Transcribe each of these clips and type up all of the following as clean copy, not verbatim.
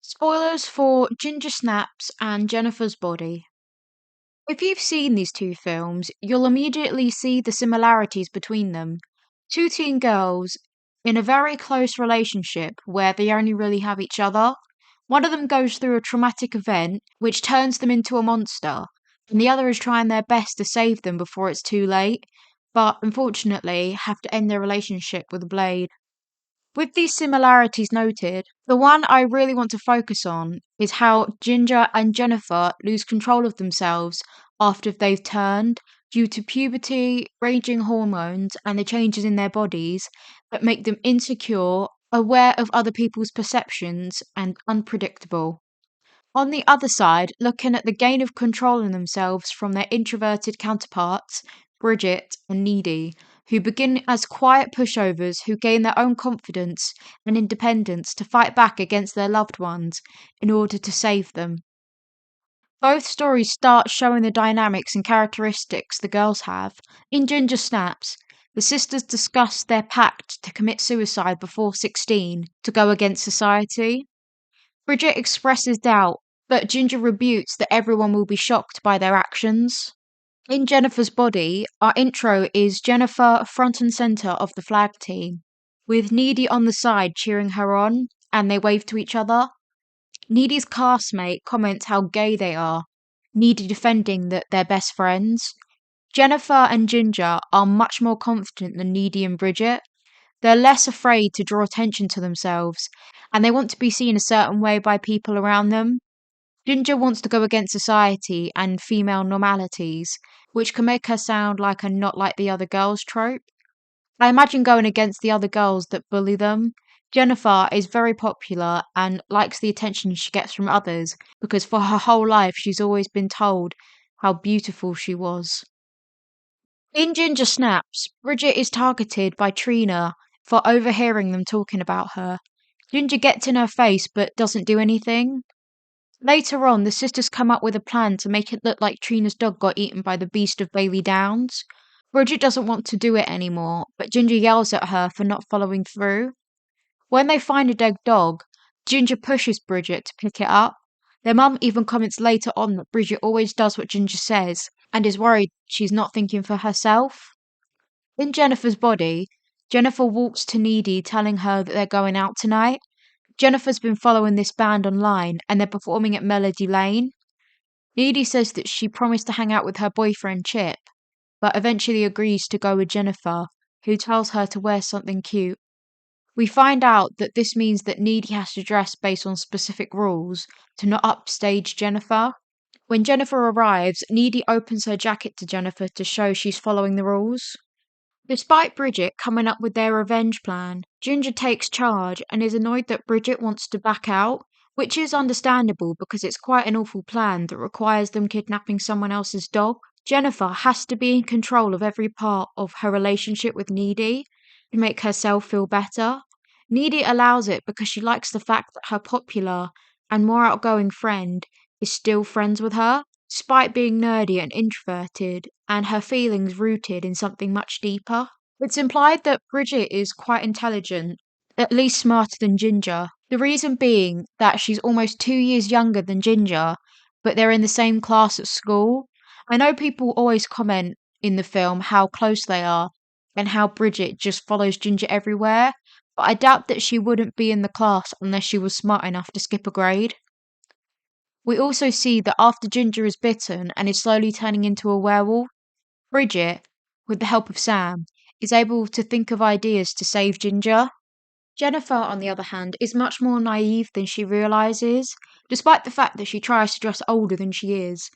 Spoilers for Gingersnaps and Jennifer's Body. If you've seen these two films, you'll immediately see the similarities between them. Two teen girls in a very close relationship where they only really have each other. One of them goes through a traumatic event which turns them into a monster, and the other is trying their best to save them before it's too late, but unfortunately have to end their relationship with a blade. With these similarities noted, the one I really want to focus on is how Ginger and Jennifer lose control of themselves after they've turned due to puberty, raging hormones, and the changes in their bodies that make them insecure, aware of other people's perceptions, and unpredictable. On the other side, looking at the gain of control in themselves from their introverted counterparts, Bridget and Needy, who begin as quiet pushovers who gain their own confidence and independence to fight back against their loved ones in order to save them. Both stories start showing the dynamics and characteristics the girls have. In Ginger Snaps, the sisters discuss their pact to commit suicide before 16 to go against society. Bridget expresses doubt, but Ginger rebukes that everyone will be shocked by their actions. In Jennifer's Body, our intro is Jennifer front and centre of the flag team, with Needy on the side cheering her on, and they wave to each other. Needy's castmate comments how gay they are, Needy defending that they're best friends. Jennifer and Ginger are much more confident than Needy and Bridget. They're less afraid to draw attention to themselves, and they want to be seen a certain way by people around them. Ginger wants to go against society and female normalities, which can make her sound like a not like the other girls trope. I imagine going against the other girls that bully them. Jennifer is very popular and likes the attention she gets from others because for her whole life she's always been told how beautiful she was. In Ginger Snaps, Bridget is targeted by Trina for overhearing them talking about her. Ginger gets in her face but doesn't do anything. Later on, the sisters come up with a plan to make it look like Trina's dog got eaten by the beast of Bailey Downs. Bridget doesn't want to do it anymore, but Ginger yells at her for not following through. When they find a dead dog, Ginger pushes Bridget to pick it up. Their mum even comments later on that Bridget always does what Ginger says and is worried she's not thinking for herself. In Jennifer's Body, Jennifer walks to Needy telling her that they're going out tonight. Jennifer's been following this band online and they're performing at Melody Lane. Needy says that she promised to hang out with her boyfriend Chip, but eventually agrees to go with Jennifer, who tells her to wear something cute. We find out that this means that Needy has to dress based on specific rules to not upstage Jennifer. When Jennifer arrives, Needy opens her jacket to Jennifer to show she's following the rules. Despite Bridget coming up with their revenge plan, Ginger takes charge and is annoyed that Bridget wants to back out, which is understandable because it's quite an awful plan that requires them kidnapping someone else's dog. Jennifer has to be in control of every part of her relationship with Needy to make herself feel better. Needy allows it because she likes the fact that her popular and more outgoing friend is still friends with her, despite being nerdy and introverted, and her feelings rooted in something much deeper. It's implied that Bridget is quite intelligent, at least smarter than Ginger. The reason being that she's almost 2 years younger than Ginger, but they're in the same class at school. I know people always comment in the film how close they are and how Bridget just follows Ginger everywhere, but I doubt that she wouldn't be in the class unless she was smart enough to skip a grade. We also see that after Ginger is bitten and is slowly turning into a werewolf, Bridget, with the help of Sam, is able to think of ideas to save Ginger. Jennifer, on the other hand, is much more naive than she realises, despite the fact that she tries to dress older than she is.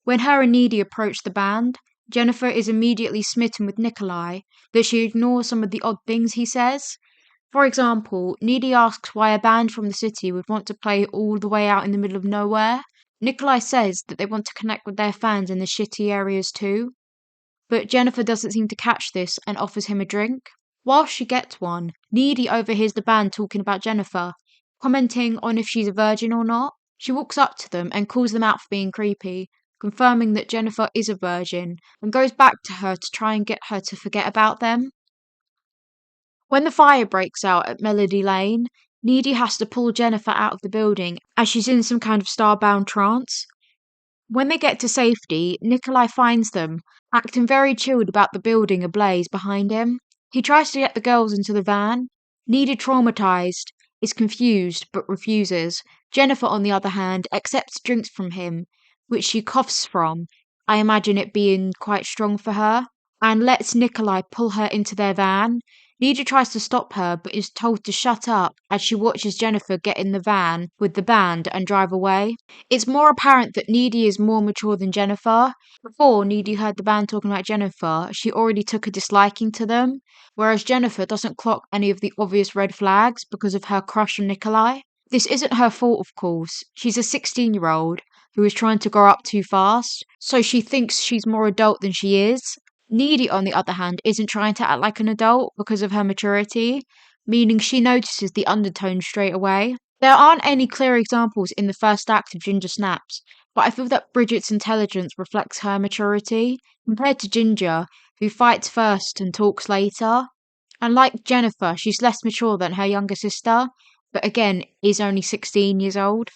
When her and Needy approach the band, Jennifer is immediately smitten with Nikolai, but she ignores some of the odd things he says. For example, Needy asks why a band from the city would want to play all the way out in the middle of nowhere. Nikolai says that they want to connect with their fans in the shitty areas too, but Jennifer doesn't seem to catch this and offers him a drink. While she gets one, Needy overhears the band talking about Jennifer, commenting on if she's a virgin or not. She walks up to them and calls them out for being creepy, confirming that Jennifer is a virgin, and goes back to her to try and get her to forget about them. When the fire breaks out at Melody Lane, Needy has to pull Jennifer out of the building as she's in some kind of starbound trance. When they get to safety, Nikolai finds them, acting very chilled about the building ablaze behind him. He tries to get the girls into the van. Needy, traumatized, is confused but refuses. Jennifer, on the other hand, accepts drinks from him, which she coughs from, I imagine it being quite strong for her, and lets Nikolai pull her into their van. Needy tries to stop her but is told to shut up as she watches Jennifer get in the van with the band and drive away. It's more apparent that Needy is more mature than Jennifer. Before Needy heard the band talking about Jennifer, she already took a disliking to them, whereas Jennifer doesn't clock any of the obvious red flags because of her crush on Nikolai. This isn't her fault, of course. She's a 16-year-old who is trying to grow up too fast, so she thinks she's more adult than she is. Needy, on the other hand, isn't trying to act like an adult because of her maturity, meaning she notices the undertones straight away. There aren't any clear examples in the first act of Ginger Snaps, but I feel that Bridget's intelligence reflects her maturity, compared to Ginger, who fights first and talks later. And like Jennifer, she's less mature than her younger sister, but again, is only 16 years old.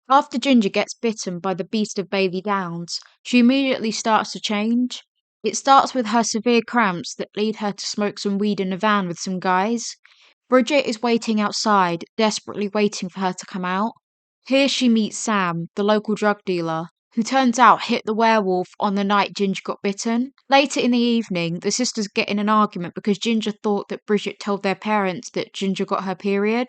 After Ginger gets bitten by the Beast of Baby Downs, she immediately starts to change. It starts with her severe cramps that lead her to smoke some weed in a van with some guys. Bridget is waiting outside, desperately waiting for her to come out. Here she meets Sam, the local drug dealer, who turns out hit the werewolf on the night Ginger got bitten. Later in the evening, the sisters get in an argument because Ginger thought that Bridget told their parents that Ginger got her period.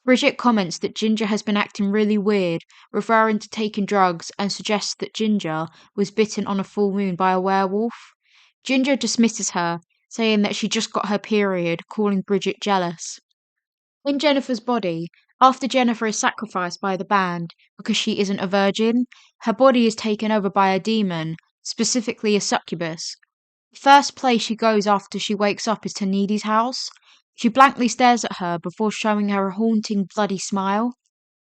Bridget comments that Ginger has been acting really weird, referring to taking drugs, and suggests that Ginger was bitten on a full moon by a werewolf. Ginger dismisses her, saying that she just got her period, calling Bridget jealous. In Jennifer's body, after Jennifer is sacrificed by the band because she isn't a virgin, her body is taken over by a demon, specifically a succubus. The first place she goes after she wakes up is to Needy's house. She blankly stares at her before showing her a haunting, bloody smile.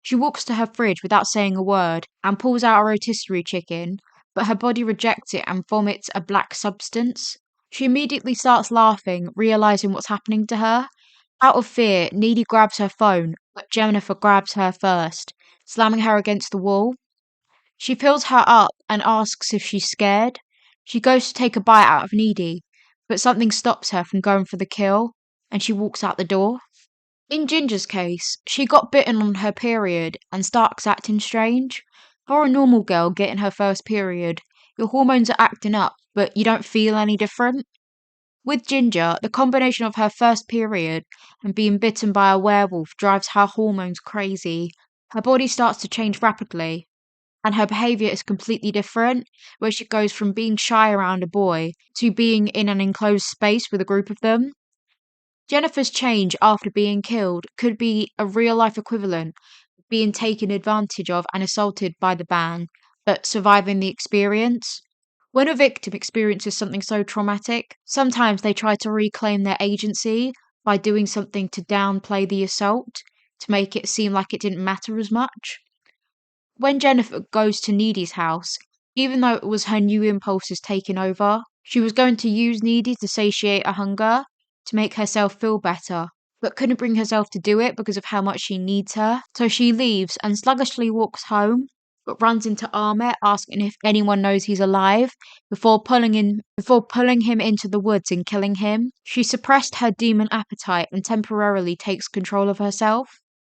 She walks to her fridge without saying a word and pulls out a rotisserie chicken, but her body rejects it and vomits a black substance. She immediately starts laughing, realizing what's happening to her. Out of fear, Needy grabs her phone, but Jennifer grabs her first, slamming her against the wall. She fills her up and asks if she's scared. She goes to take a bite out of Needy, but something stops her from going for the kill, and she walks out the door. In Ginger's case, she got bitten on her period and starts acting strange. For a normal girl getting her first period, your hormones are acting up, but you don't feel any different. With Ginger, the combination of her first period and being bitten by a werewolf drives her hormones crazy. Her body starts to change rapidly, and her behaviour is completely different, where she goes from being shy around a boy to being in an enclosed space with a group of them. Jennifer's change after being killed could be a real life equivalent of being taken advantage of and assaulted by the band, but surviving the experience. When a victim experiences something so traumatic, sometimes they try to reclaim their agency by doing something to downplay the assault, to make it seem like it didn't matter as much. When Jennifer goes to Needy's house, even though it was her new impulses taking over, she was going to use Needy to satiate her hunger, to make herself feel better, but couldn't bring herself to do it because of how much she needs her. So she leaves and sluggishly walks home, but runs into Ahmet asking if anyone knows he's alive before pulling him into the woods and killing him. She suppressed her demon appetite and temporarily takes control of herself.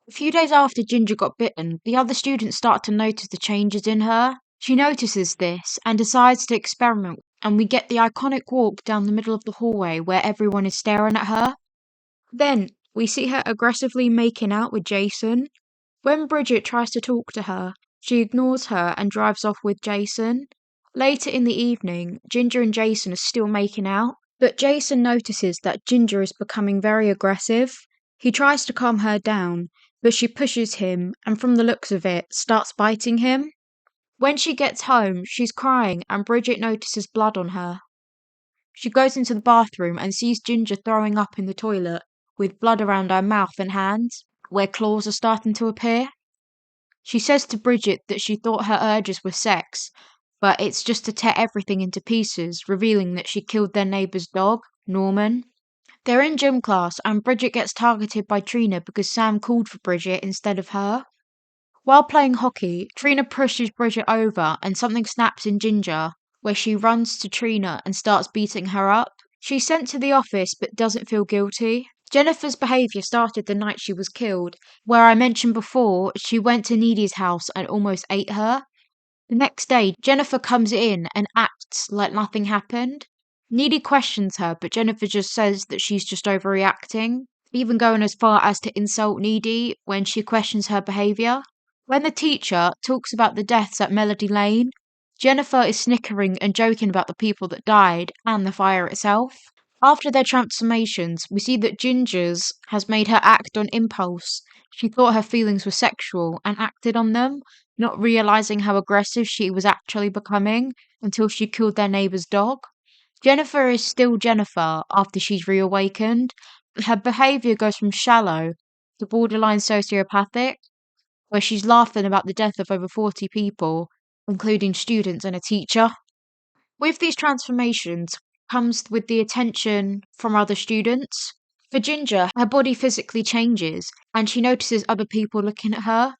A few days after Ginger got bitten, the other students start to notice the changes in her. She notices this and decides to experiment, and we get the iconic walk down the middle of the hallway where everyone is staring at her. Then we see her aggressively making out with Jason. When Bridget tries to talk to her, she ignores her and drives off with Jason. Later in the evening, Ginger and Jason are still making out, but Jason notices that Ginger is becoming very aggressive. He tries to calm her down, but she pushes him and, from the looks of it, starts biting him. When she gets home, she's crying and Bridget notices blood on her. She goes into the bathroom and sees Ginger throwing up in the toilet, with blood around her mouth and hands, where claws are starting to appear. She says to Bridget that she thought her urges were sex, but it's just to tear everything into pieces, revealing that she killed their neighbour's dog, Norman. They're in gym class and Bridget gets targeted by Trina because Sam called for Bridget instead of her. While playing hockey, Trina pushes Bridget over and something snaps in Ginger, where she runs to Trina and starts beating her up. She's sent to the office but doesn't feel guilty. Jennifer's behaviour started the night she was killed, where I mentioned before she went to Needy's house and almost ate her. The next day, Jennifer comes in and acts like nothing happened. Needy questions her, but Jennifer just says that she's just overreacting, even going as far as to insult Needy when she questions her behaviour. When the teacher talks about the deaths at Melody Lane, Jennifer is snickering and joking about the people that died and the fire itself. After their transformations, we see that Ginger's has made her act on impulse. She thought her feelings were sexual and acted on them, not realizing how aggressive she was actually becoming until she killed their neighbor's dog. Jennifer is still Jennifer after she's reawakened. Her behavior goes from shallow to borderline sociopathic, where she's laughing about the death of over 40 people, including students and a teacher. With these transformations comes with the attention from other students. For Ginger, her body physically changes and she notices other people looking at her,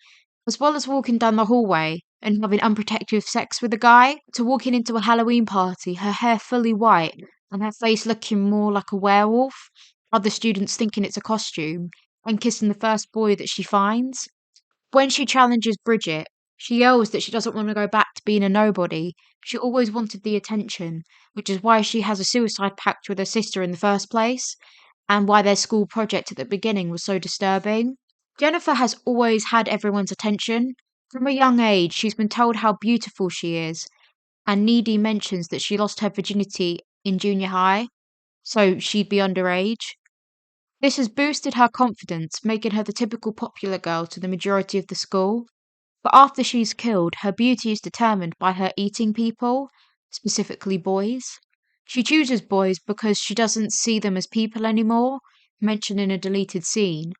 as well as walking down the hallway and having unprotected sex with a guy, to walking into a Halloween party, her hair fully white and her face looking more like a werewolf, other students thinking it's a costume, and kissing the first boy that she finds. When she challenges Bridget, she yells that she doesn't want to go back to being a nobody. She always wanted the attention, which is why she has a suicide pact with her sister in the first place, and why their school project at the beginning was so disturbing. Jennifer has always had everyone's attention. From a young age, she's been told how beautiful she is, and Needy mentions that she lost her virginity in junior high, so she'd be underage. This has boosted her confidence, making her the typical popular girl to the majority of the school. But after she's killed, her beauty is determined by her eating people, specifically boys. She chooses boys because she doesn't see them as people anymore, mentioned in a deleted scene.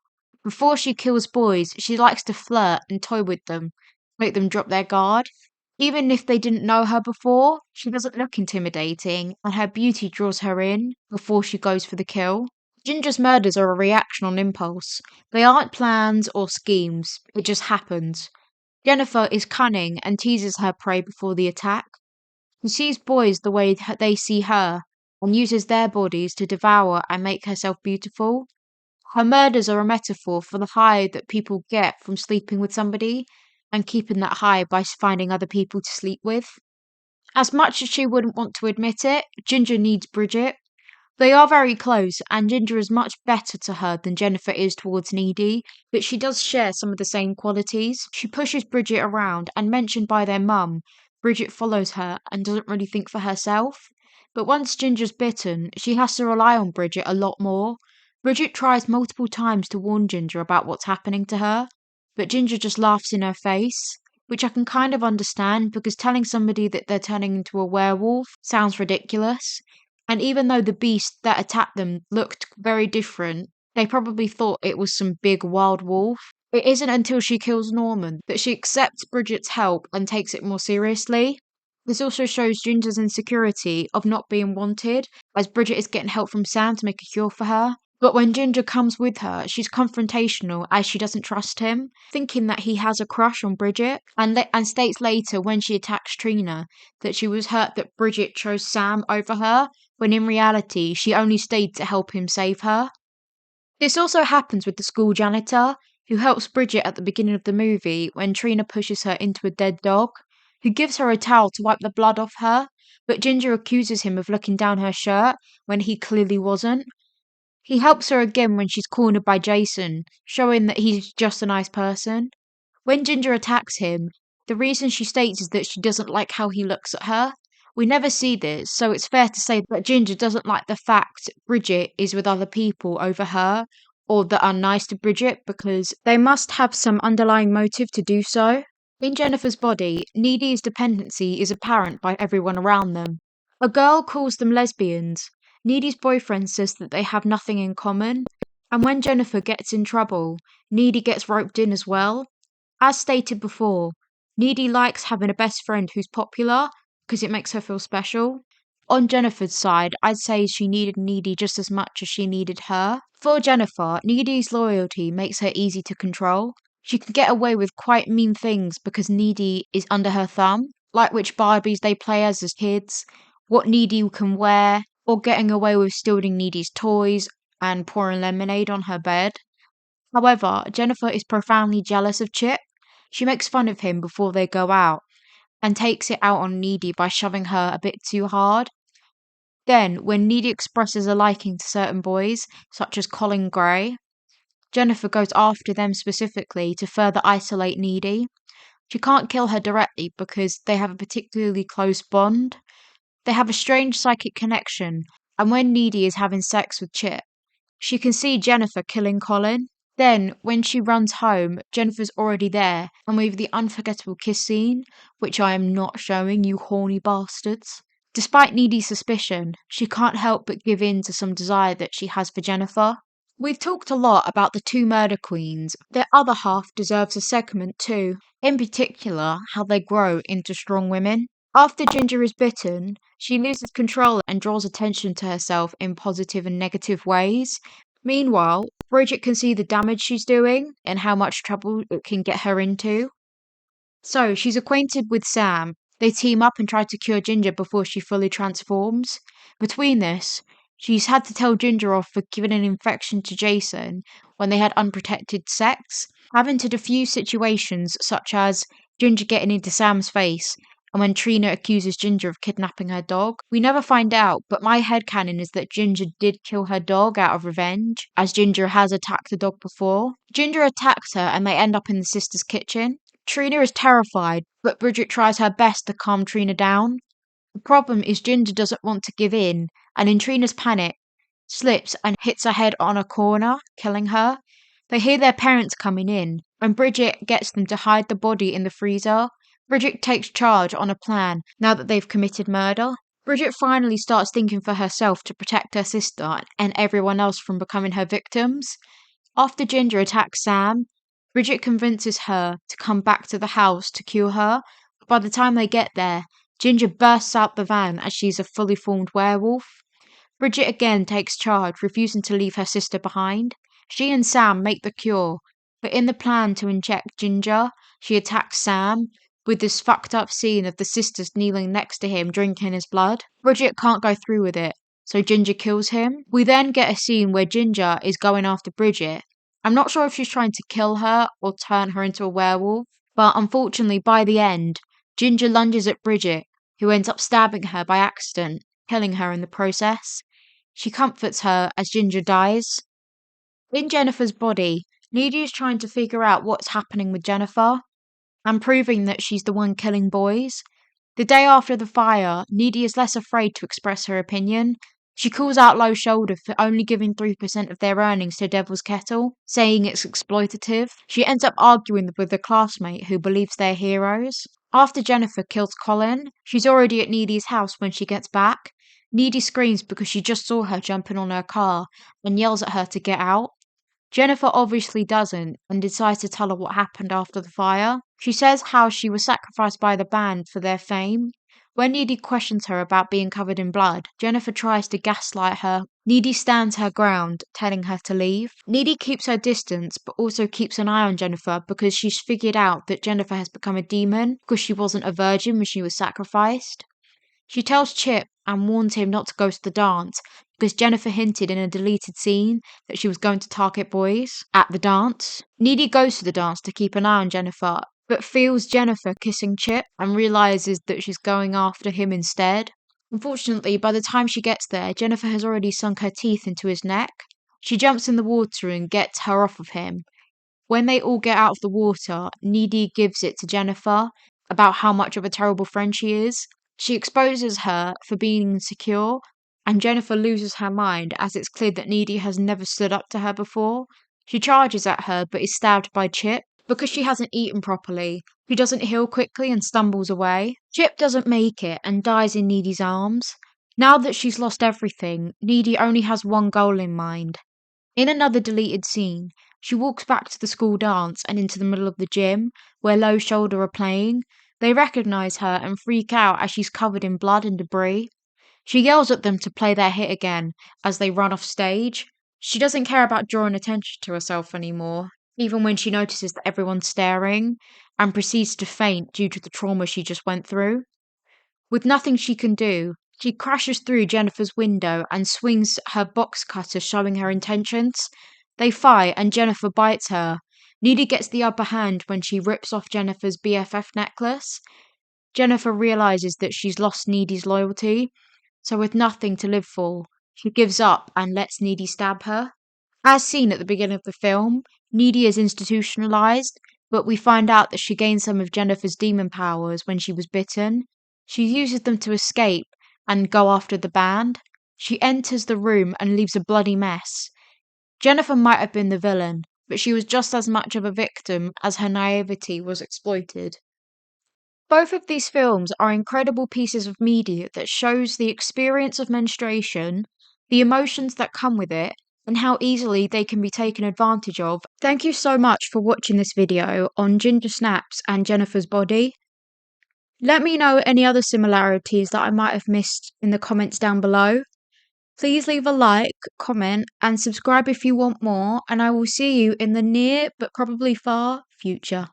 Before she kills boys, she likes to flirt and toy with them, make them drop their guard. Even if they didn't know her before, she doesn't look intimidating, and her beauty draws her in before she goes for the kill. Ginger's murders are a reaction on impulse. They aren't plans or schemes, it just happens. Jennifer is cunning and teases her prey before the attack. She sees boys the way they see her and uses their bodies to devour and make herself beautiful. Her murders are a metaphor for the high that people get from sleeping with somebody and keeping that high by finding other people to sleep with. As much as she wouldn't want to admit it, Ginger needs Bridget. They are very close, and Ginger is much better to her than Jennifer is towards Needy, but she does share some of the same qualities. She pushes Bridget around, and mentioned by their mum, Bridget follows her and doesn't really think for herself. But once Ginger's bitten, she has to rely on Bridget a lot more. Bridget tries multiple times to warn Ginger about what's happening to her, but Ginger just laughs in her face, which I can kind of understand because telling somebody that they're turning into a werewolf sounds ridiculous. And even though the beast that attacked them looked very different, they probably thought it was some big wild wolf. It isn't until she kills Norman that she accepts Bridget's help and takes it more seriously. This also shows Ginger's insecurity of not being wanted, as Bridget is getting help from Sam to make a cure for her. But when Ginger comes with her, she's confrontational as she doesn't trust him, thinking that he has a crush on Bridget, and states later when she attacks Trina that she was hurt that Bridget chose Sam over her, when in reality she only stayed to help him save her. This also happens with the school janitor, who helps Bridget at the beginning of the movie when Trina pushes her into a dead dog, who gives her a towel to wipe the blood off her, but Ginger accuses him of looking down her shirt when he clearly wasn't. He helps her again when she's cornered by Jason, showing that he's just a nice person. When Ginger attacks him, the reason she states is that she doesn't like how he looks at her. We never see this, so it's fair to say that Ginger doesn't like the fact Bridget is with other people over her, or that are nice to Bridget, because they must have some underlying motive to do so. In Jennifer's Body, Needy's dependency is apparent by everyone around them. A girl calls them lesbians. Needy's boyfriend says that they have nothing in common, and when Jennifer gets in trouble, Needy gets roped in as well. As stated before, Needy likes having a best friend who's popular because it makes her feel special. On Jennifer's side, I'd say she needed Needy just as much as she needed her. For Jennifer, Needy's loyalty makes her easy to control. She can get away with quite mean things because Needy is under her thumb, like which Barbies they play as kids, what Needy can wear, or getting away with stealing Needy's toys and pouring lemonade on her bed. However, Jennifer is profoundly jealous of Chip. She makes fun of him before they go out and takes it out on Needy by shoving her a bit too hard. Then, when Needy expresses a liking to certain boys, such as Colin Gray, Jennifer goes after them specifically to further isolate Needy. She can't kill her directly because they have a particularly close bond. They have a strange psychic connection, and when Needy is having sex with Chip, she can see Jennifer killing Colin. Then, when she runs home, Jennifer's already there, and with the unforgettable kiss scene, which I am not showing, you horny bastards. Despite Needy's suspicion, she can't help but give in to some desire that she has for Jennifer. We've talked a lot about the two murder queens. Their other half deserves a segment too, in particular, how they grow into strong women. After Ginger is bitten, she loses control and draws attention to herself in positive and negative ways. Meanwhile, Bridget can see the damage she's doing and how much trouble it can get her into. So, she's acquainted with Sam. They team up and try to cure Ginger before she fully transforms. Between this, she's had to tell Ginger off for giving an infection to Jason when they had unprotected sex, having to defuse situations such as Ginger getting into Sam's face and when Trina accuses Ginger of kidnapping her dog. We never find out, but my headcanon is that Ginger did kill her dog out of revenge, as Ginger has attacked the dog before. Ginger attacks her and they end up in the sisters' kitchen. Trina is terrified, but Bridget tries her best to calm Trina down. The problem is Ginger doesn't want to give in, and in Trina's panic, slips and hits her head on a corner, killing her. They hear their parents coming in, and Bridget gets them to hide the body in the freezer. Bridget takes charge on a plan now that they've committed murder. Bridget finally starts thinking for herself to protect her sister and everyone else from becoming her victims. After Ginger attacks Sam, Bridget convinces her to come back to the house to cure her. By the time they get there, Ginger bursts out the van as she's a fully formed werewolf. Bridget again takes charge, refusing to leave her sister behind. She and Sam make the cure, but in the plan to inject Ginger, she attacks Sam, with this fucked up scene of the sisters kneeling next to him drinking his blood. Bridget can't go through with it, so Ginger kills him. We then get a scene where Ginger is going after Bridget. I'm not sure if she's trying to kill her or turn her into a werewolf, but unfortunately by the end, Ginger lunges at Bridget, who ends up stabbing her by accident, killing her in the process. She comforts her as Ginger dies. In Jennifer's body, Needy is trying to figure out what's happening with Jennifer and proving that she's the one killing boys. The day after the fire, Needy is less afraid to express her opinion. She calls out Low Shoulder for only giving 3% of their earnings to Devil's Kettle, saying it's exploitative. She ends up arguing with a classmate who believes they're heroes. After Jennifer kills Colin, she's already at Needy's house when she gets back. Needy screams because she just saw her jumping on her car and yells at her to get out. Jennifer obviously doesn't and decides to tell her what happened after the fire. She says how she was sacrificed by the band for their fame. When Needy questions her about being covered in blood, Jennifer tries to gaslight her. Needy stands her ground, telling her to leave. Needy keeps her distance, but also keeps an eye on Jennifer because she's figured out that Jennifer has become a demon because she wasn't a virgin when she was sacrificed. She tells Chip and warns him not to go to the dance because Jennifer hinted in a deleted scene that she was going to target boys at the dance. Needy goes to the dance to keep an eye on Jennifer, but feels Jennifer kissing Chip and realizes that she's going after him instead. Unfortunately, by the time she gets there, Jennifer has already sunk her teeth into his neck. She jumps in the water and gets her off of him. When they all get out of the water, Needy gives it to Jennifer about how much of a terrible friend she is. She exposes her for being insecure, and Jennifer loses her mind as it's clear that Needy has never stood up to her before. She charges at her but is stabbed by Chip. Because she hasn't eaten properly, she doesn't heal quickly and stumbles away. Chip doesn't make it and dies in Needy's arms. Now that she's lost everything, Needy only has one goal in mind. In another deleted scene, she walks back to the school dance and into the middle of the gym, where Low Shoulder are playing. They recognise her and freak out as she's covered in blood and debris. She yells at them to play their hit again as they run off stage. She doesn't care about drawing attention to herself anymore, even when she notices that everyone's staring, and proceeds to faint due to the trauma she just went through. With nothing she can do, she crashes through Jennifer's window and swings her box cutter, showing her intentions. They fight, and Jennifer bites her. Needy gets the upper hand when she rips off Jennifer's BFF necklace. Jennifer realizes that she's lost Needy's loyalty, so with nothing to live for, she gives up and lets Needy stab her. As seen at the beginning of the film, Needy is institutionalized, but we find out that she gained some of Jennifer's demon powers when she was bitten. She uses them to escape and go after the band. She enters the room and leaves a bloody mess. Jennifer might have been the villain, but she was just as much of a victim as her naivety was exploited. Both of these films are incredible pieces of media that shows the experience of menstruation, the emotions that come with it, and how easily they can be taken advantage of. Thank you so much for watching this video on Ginger Snaps and Jennifer's Body. Let me know any other similarities that I might have missed in the comments down below. Please leave a like, comment, and subscribe if you want more, and I will see you in the near but probably far future.